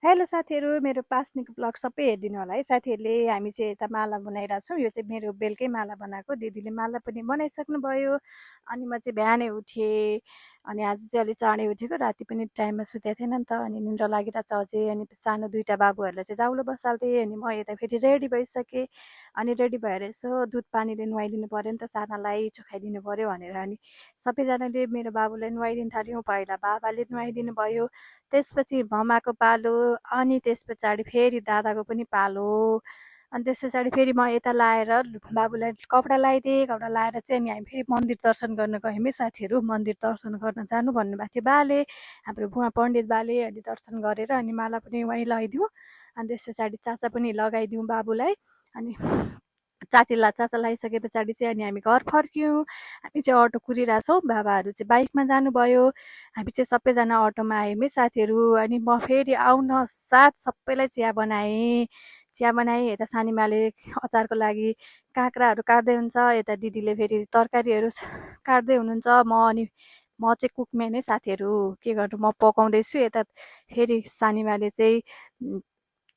Hello साथीहरू, मेरो पास्नेको blog सबै हेरिदिनु होला है। साथीहरूले हामी चाहिँ यता माला बनाइरहेको छौँ। यो चाहिँ मेरो बेलुकै माला बनाएको, दिदीले माला पनि बनाइसक्नुभयो। अनि म चाहिँ बिहानै उठेँ, अनि आज चाहिँ अलिक चाँडै उठेको, राति पनि टाइममा सुतेको थिएन नि त, अनि निन्द्रा लागिरहेको छ अझै। अनि सानो दुईवटा बाबुहरूलाई चाहिँ जाउलो बसाल्थेँ, अनि म यता फेरि रेडी भइसकेँ। अनि रेडी भएर यसो दुध पानीले नुहाइदिनु पऱ्यो नि त, सानालाई चोखाइदिनु पऱ्यो भनेर। अनि सबैजनाले मेरो बाबुलाई नुहाइदिनु थाल्यौँ। पहिला बाबाले नुहाइदिनु भयो, त्यसपछि मम्माको पालो, अनि त्यस पछाडि फेरि दादाको पनि पालो। अनि त्यस पछाडि फेरि म यता लाएर बाबुलाई कपडा लगाइदिएँ। कपडा लगाएर चाहिँ अनि हामी फेरि मन्दिर दर्शन गर्न गयौँ है साथीहरू। मन्दिर दर्शन गर्न जानु भन्नुभएको थियो बाले, हाम्रो बुवा पण्डित बाले। अनि दर्शन गरेर अनि माला पनि वहीँ लगाइदिउँ, अनि त्यस पछाडि चाचा पनि लगाइदिउँ बाबुलाई। अनि चाचा लगाइसके पछाडि चाहिँ अनि हामी घर फर्क्यौँ। हामी चाहिँ अटो कुरिरहेछौँ, बाबाहरू चाहिँ बाइकमा जानुभयो, हामी चाहिँ सबैजना अटोमा आयौँ है साथीहरू। अनि म फेरि आउन साथ सबैलाई चिया बनाएँ। यता सानीमाले अचारको लागि काँक्राहरू काट्दै हुन्छ, यता दिदीले फेरि तरकारीहरू काट्दै हुनुहुन्छ। म चाहिँ कुकम्यान है साथीहरू, के गर्नु, म पकाउँदैछु, यता फेरि सानीमाले चाहिँ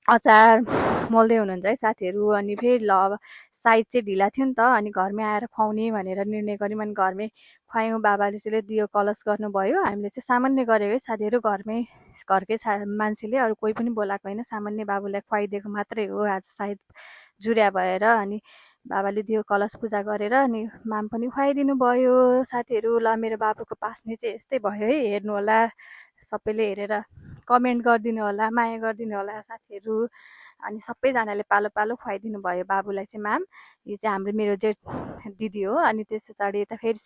अचार मोल्दै हुनुहुन्छ है साथीहरू। अनि फेरि ल अब साइज चाहिँ ढिला थियो नि त, अनि घरमै आएर खुवाउने भनेर निर्णय गऱ्यौँ। अनि घरमै खुवायौँ। बाबाले चाहिँ दियो कलश गर्नुभयो, हामीले चाहिँ सामान्य गरेको है साथीहरू, घरकै मान्छेले, अरू कोही पनि बोलाएको होइन, सामान्य बाबुलाई खुवाइदिएको मात्रै हो आज, सायद जुर्या भएर। अनि बाबाले दियो कलश पूजा गरेर अनि माम पनि खुवाइदिनु भयो साथीहरू। ल, मेरो बाबुको पास्ने चाहिँ यस्तै भयो है, हेर्नु होला, सबैले हेरेर कमेन्ट गरिदिनु होला, माया गरिदिनु होला साथीहरू। अनि सबैजनाले पालो पालो खुवाइदिनु भयो बाबुलाई चाहिँ माम। यो चाहिँ हाम्रो मेरो जेठ दिदी हो। अनि त्यस पछाडि यता फेरि